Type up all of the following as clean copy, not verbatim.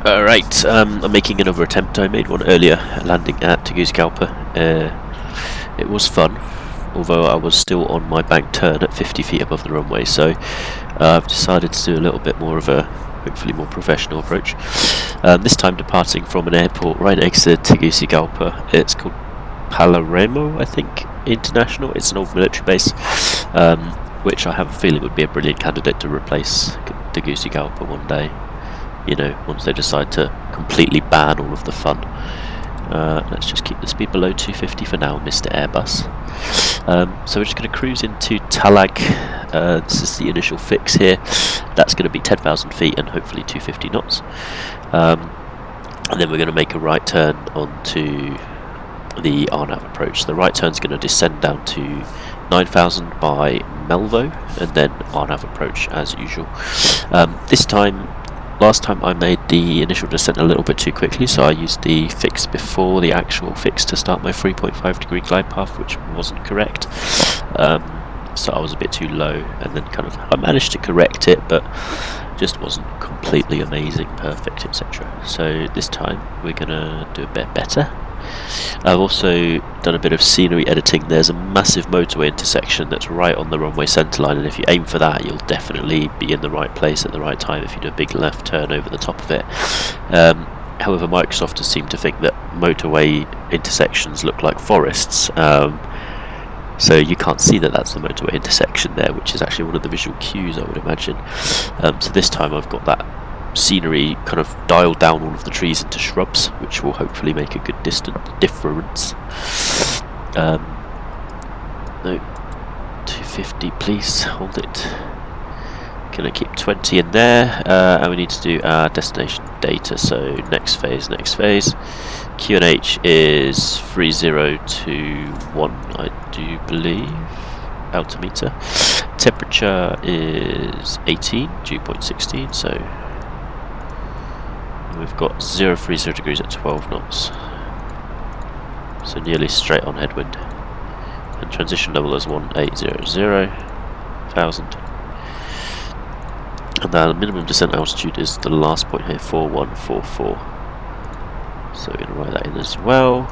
Alright, I'm making another attempt. I made one earlier, landing at Tegucigalpa. It was fun, although I was still on my bank turn at 50 feet above the runway, so I've decided to do a little bit more of a, hopefully more professional approach. This time departing from an airport right next to Tegucigalpa. It's called Palermo, I think, International. It's an old military base, which I have a feeling would be a brilliant candidate to replace Tegucigalpa one day. You know, once they decide to completely ban all of the fun. Let's just keep the speed below 250 for now, Mr. Airbus. So we're just going to cruise into Talag. This is the initial fix here. That's going to be 10,000 feet and hopefully 250 knots. And then we're going to make a right turn onto the RNAV approach. The right turn is going to descend down to 9,000 by Melvo, and then RNAV approach as usual. Last time I made the initial descent a little bit too quickly, so I used the fix before the actual fix to start my 3.5 degree glide path, which wasn't correct. So I was a bit too low, and then I managed to correct it, but just wasn't completely amazing, perfect, etc. So this time we're gonna do a bit better. I've also done a bit of scenery editing. There's a massive motorway intersection that's right on the runway centerline, and if you aim for that, you'll definitely be in the right place at the right time if you do a big left turn over the top of it. However, Microsoft has seemed to think that motorway intersections look like forests, so you can't see that that's the motorway intersection there, which is actually one of the visual cues, I would imagine. So this time I've got that scenery kind of dialed down all of the trees into shrubs, which will hopefully make a good difference. No, 250 please, hold it. Gonna keep 20 in there, and we need to do our destination data, so next phase. QNH is 3021, I do believe, altimeter. Temperature is 18, dew point 16, so we've got 030 degrees at 12 knots, so nearly straight on headwind. And transition level is 1800,000. And the minimum descent altitude is the last point here, 4144. So we're going to write that in as well.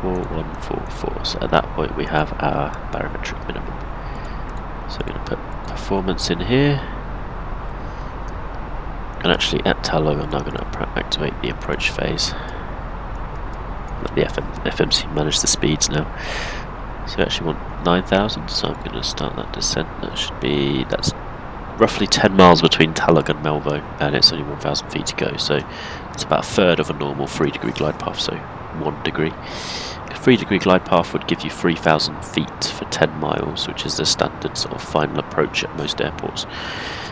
4144. So at that point we have our barometric minimum. So we're going to put performance in here. And actually at Talo I'm now going to activate the approach phase. Let the FMC manage the speeds now. So we actually want 9,000, so I'm going to start that descent. That's roughly 10 miles between Talag and Melvo, and it's only 1,000 feet to go, so it's about a third of a normal 3 degree glide path, so 1 degree. A 3 degree glide path would give you 3,000 feet for 10 miles, which is the standard sort of final approach at most airports.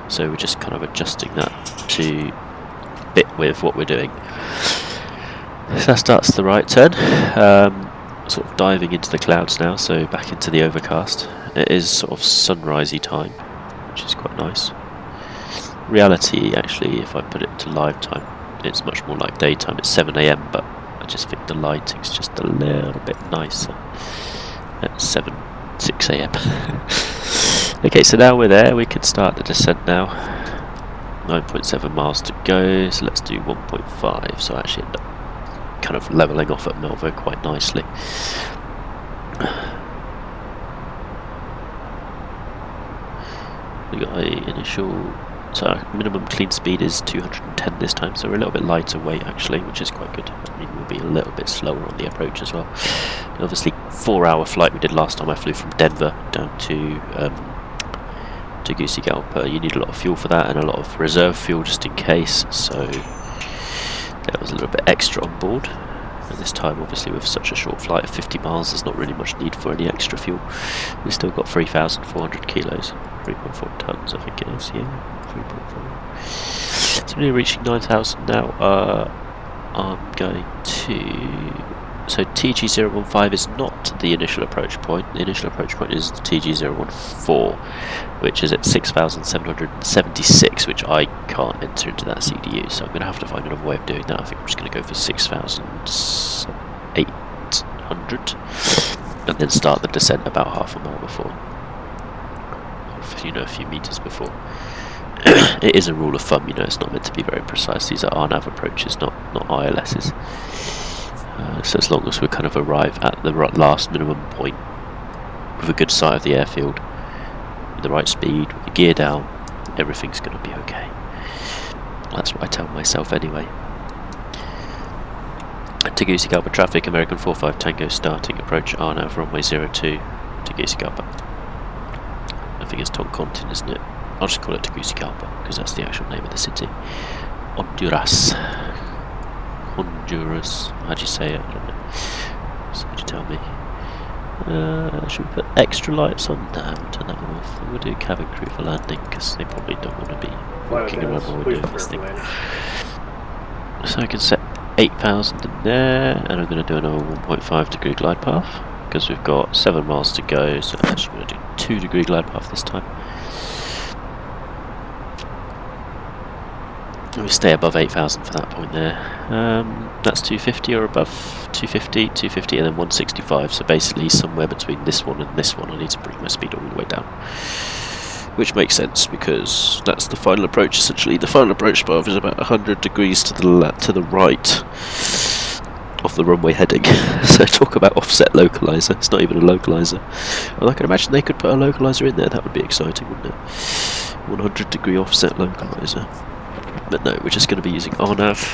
So we're just kind of adjusting that to fit with what we're doing. So that starts the right turn, sort of diving into the clouds now, so back into the overcast. It is sort of sunrisey time, which is quite nice. Reality, actually, if I put it to live time, it's much more like daytime. It's 7 AM, but I just think the lighting's just a little bit nicer at 6 AM. Okay, so now we're there, we can start the descent now. 9.7 miles to go, so let's do 1.5, so I actually end up kind of levelling off at Melvo quite nicely. We got a initial, so our minimum clean speed is 210 this time, so we're a little bit lighter weight actually, which is quite good. I mean, we'll be a little bit slower on the approach as well. And obviously 4-hour flight we did last time. I flew from Denver down to Tegucigalpa. You need a lot of fuel for that, and a lot of reserve fuel just in case, so there was a little bit extra on board. And this time, obviously, with such a short flight of 50 miles, there's not really much need for any extra fuel. We've still got 3,400 kilos, 3.4 tons, I think it is, yeah, 3.4. So we're reaching 9,000 now. I'm going to... So TG015 is not the initial approach point. The initial approach point is the TG014, which is at 6,776, which I can't enter into that CDU, so I'm going to have to find another way of doing that. I think I'm just going to go for 6,800 and then start the descent about half a mile before, or a few meters before. It is a rule of thumb, you know, it's not meant to be very precise. These are RNAV approaches, not ILSs. So as long as we kind of arrive at the last minimum point with a good sight of the airfield, with the right speed, with the gear down, everything's going to be okay. That's what I tell myself anyway. Tegucigalpa traffic, American 45 Tango starting, approach RNAV runway 02, Tegucigalpa. I think it's Toncontin, isn't it? I'll just call it Tegucigalpa because that's the actual name of the city. Honduras. How do you say it? I don't know. So would you tell me? Should we put extra lights on? No, we'll turn that one off. We'll do cabin crew for landing because they probably don't want to be walking around while we're doing this thing. So I can set 8,000 in there, and I'm going to do another 1.5 degree glide path because we've got 7 miles to go, so I'm actually going to do 2 degree glide path this time. And we stay above 8,000 for that point there. That's 250 or above, 250, 250 and then 165, so basically somewhere between this one and this one I need to bring my speed all the way down. Which makes sense because that's the final approach essentially. The final approach path is about 100 degrees to the right of the runway heading. So talk about offset localizer, it's not even a localizer. Well, I can imagine they could put a localizer in there, that would be exciting, wouldn't it? 100 degree offset localizer. But no, we're just going to be using RNAV.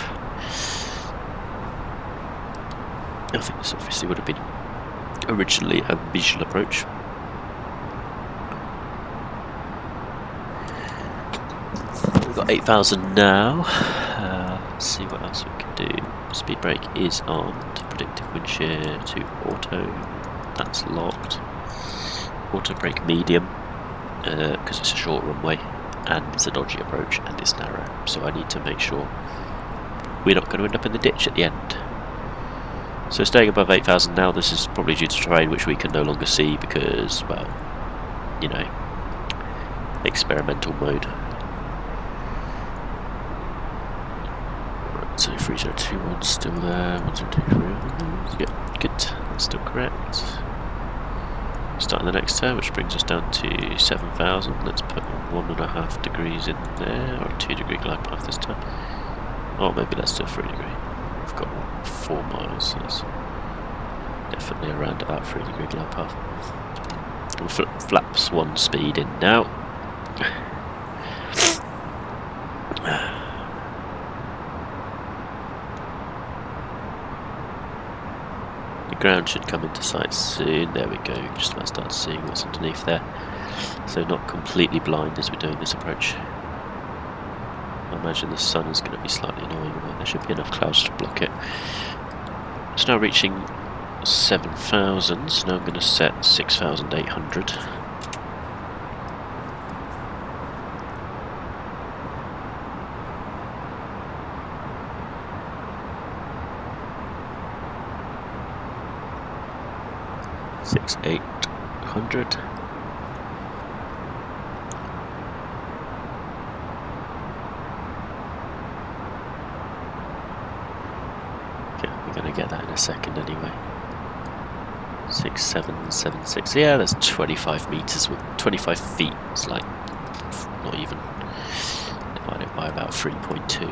I think this obviously would have been originally a visual approach. We've got 8,000 now. Let's see what else we can do. Speed brake is on to predictive wind shear to auto. That's locked. Auto brake medium because it's a short runway. And it's a dodgy approach and it's narrow, so I need to make sure we're not going to end up in the ditch at the end. So staying above 8,000 now. This is probably due to terrain which we can no longer see because, well, you know, experimental mode. Right, so 3021 still there, 1, 2, 3, 4, yep, good, that's still correct. Starting the next turn, which brings us down to 7,000. Let's put 1.5 degrees in there, or a 2 degree glide path this time. Or maybe let's do a 3 degree. We've got 4 miles, so that's definitely around about 3 degree glide path. We'll flaps 1 speed in now. Ground should come into sight soon. There we go, just about start seeing what's underneath there. So not completely blind as we're doing this approach. I imagine the sun is going to be slightly annoying, but there should be enough clouds to block it. It's now reaching 7,000, so now I'm going to set 6,800. $6,800. Okay, we're going to get that in a second anyway. 6,776. Yeah, that's 25 meters with 25 feet. It's like not even divided by about 3.2.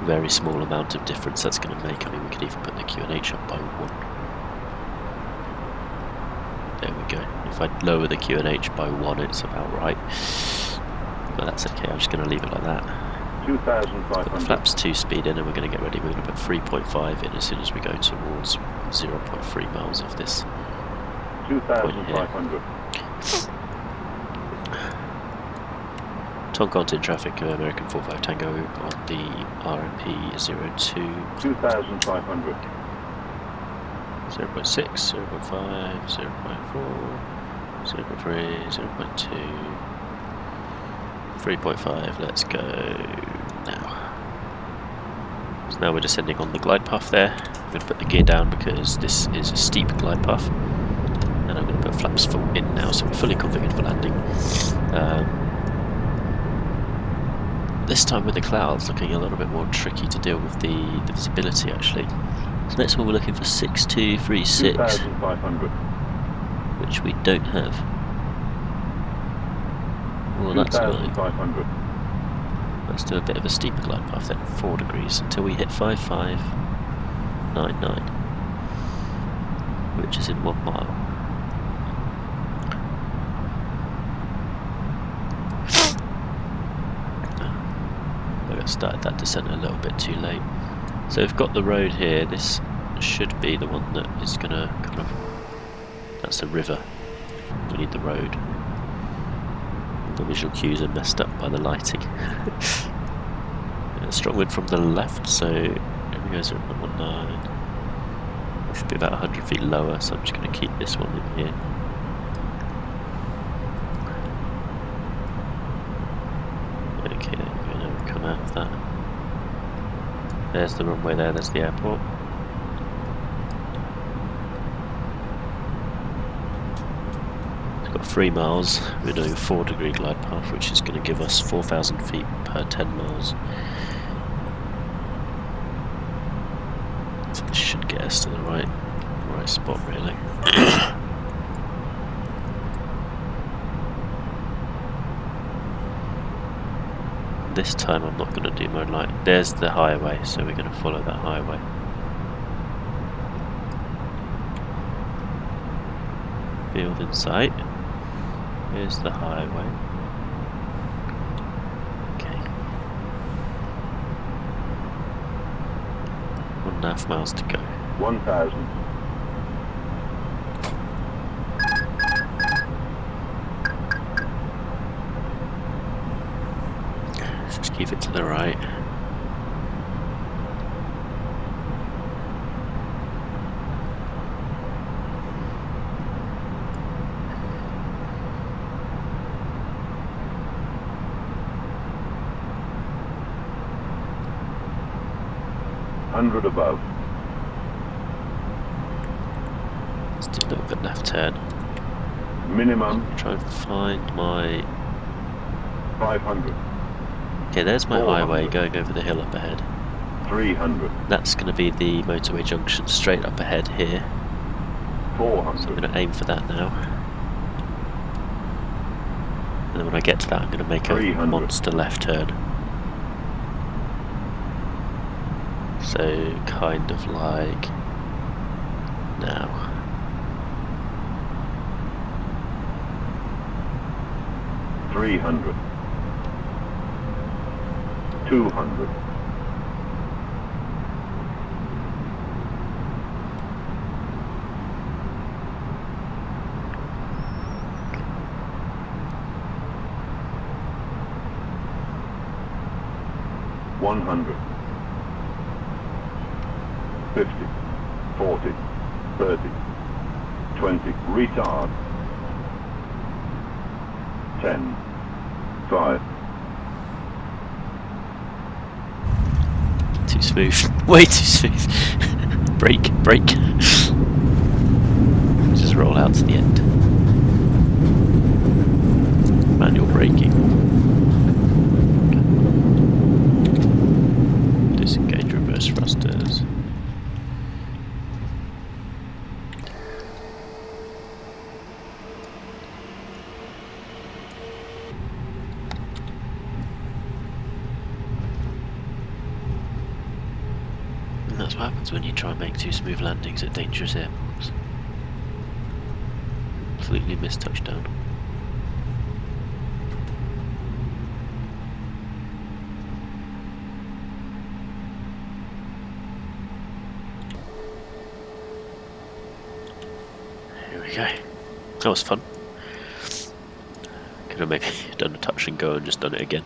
Very small amount of difference that's going to make. I mean, we could even put the QNH up by 1. There we go. If I lower the QNH by 1, it's about right. But that's okay, I'm just going to leave it like that. 2,500. Put the flaps 2 speed in and we're going to get ready. We're going to put 3.5 in as soon as we go towards 0.3 miles of this 2,500. Toncontin traffic, American 45 Tango on the RMP 02. 2,500. 0.6, 0.5, 0.4, 0.3, 0.2, 3.5, let's go now. So now we're descending on the glide path there. I'm going to put the gear down because this is a steep glide path. And I'm going to put flaps full in now, so we're fully configured for landing. This time with the clouds looking a little bit more tricky to deal with the visibility actually. So next one we're looking for 6236, 2,500, which we don't have. Well, that's annoying. 2,500. Let's do a bit of a steeper glide path then, 4 degrees, until we hit 5599, which is in 1 mile. I got started that descent a little bit too late. So we've got the road here. This should be the one that is gonna kind of... That's the river. We need the road. The visual cues are messed up by the lighting. Strong wind from the left, so here we go, 0.19. Should be about 100 feet lower, so I'm just going to keep this one in here. Okay, there we go, now we come out of that. There's the runway there, there's the airport. We've got 3 miles, we're doing a 4 degree glide path, which is going to give us 4,000 feet per 10 miles. So this should get us to the right spot, really. This time I'm not going to do my light. There's the highway, so we're going to follow that highway. Field in sight. Here's the highway. Okay. 1.5 miles to go. 1,000. Just keep it to the right. Hundred above. Let's do a little bit left turn. Minimum. Try and find my... 500. Okay, there's my 400. highway going over the hill up ahead. 300. That's going to be the motorway junction straight up ahead here. 400. So I'm going to aim for that now. And then when I get to that, I'm going to make a 300. monster left turn. So, kind of like now. $300. 200. $100. 50, 40, 30, 20, retard. 10, 5. Too smooth. Way too smooth. Brake. Just roll out to the end. Manual braking. Disengage reverse thrusters. That's what happens when you try and make too smooth landings at dangerous airports. Completely missed touchdown. Here we go. That was fun. Could have maybe done a touch and go and just done it again.